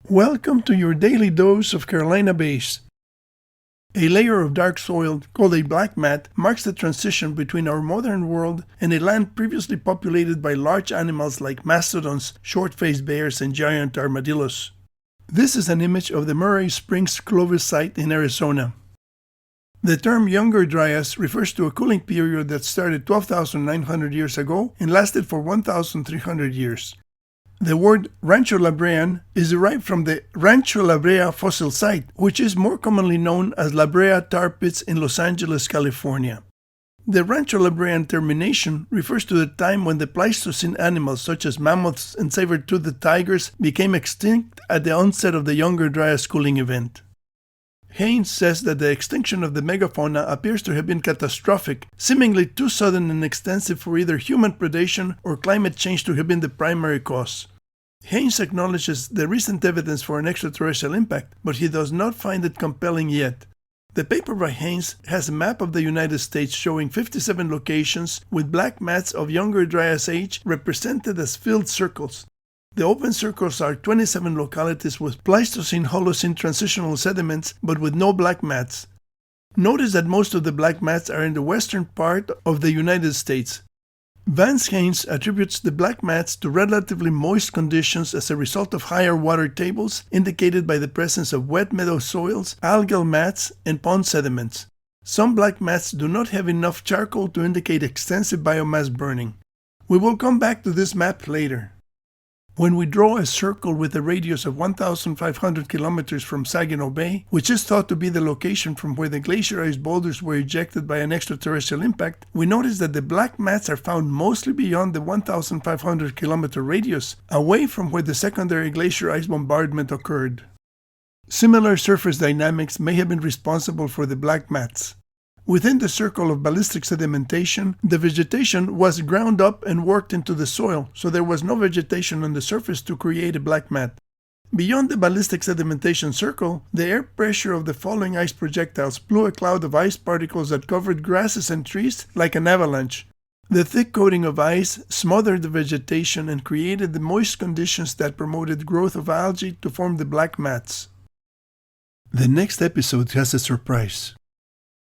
Welcome to your daily dose of Carolina bays. A layer of dark soil, called a black mat, marks the transition between our modern world and a land previously populated by large animals like mastodons, short-faced bears, and giant armadillos. This is an image of the Murray Springs Clovis site in Arizona. The term Younger Dryas refers to a cooling period that started 12,900 years ago and lasted for 1,300 years. The word Rancho La Brea is derived from the Rancho La Brea fossil site, which is more commonly known as La Brea tar pits in Los Angeles, California. The Rancho La Brea termination refers to the time when the Pleistocene animals such as mammoths and saber-toothed tigers became extinct at the onset of the Younger Dryas cooling event. Haynes says that the extinction of the megafauna appears to have been catastrophic, seemingly too sudden and extensive for either human predation or climate change to have been the primary cause. Haynes acknowledges the recent evidence for an extraterrestrial impact, but he does not find it compelling yet. The paper by Haynes has a map of the United States showing 57 locations with black mats of Younger Dryas age represented as filled circles. The open circles are 27 localities with Pleistocene-Holocene transitional sediments but with no black mats. Notice that most of the black mats are in the western part of the United States. Vance Haynes attributes the black mats to relatively moist conditions as a result of higher water tables indicated by the presence of wet meadow soils, algal mats, and pond sediments. Some black mats do not have enough charcoal to indicate extensive biomass burning. We will come back to this map later. When we draw a circle with a radius of 1,500 kilometers from Saginaw Bay, which is thought to be the location from where the glaciarized boulders were ejected by an extraterrestrial impact, we notice that the black mats are found mostly beyond the 1,500 kilometer radius, away from where the secondary glaciarized bombardment occurred. Similar surface dynamics may have been responsible for the black mats. Within the circle of ballistic sedimentation, the vegetation was ground up and worked into the soil, so there was no vegetation on the surface to create a black mat. Beyond the ballistic sedimentation circle, the air pressure of the falling ice projectiles blew a cloud of ice particles that covered grasses and trees like an avalanche. The thick coating of ice smothered the vegetation and created the moist conditions that promoted growth of algae to form the black mats. The next episode has a surprise.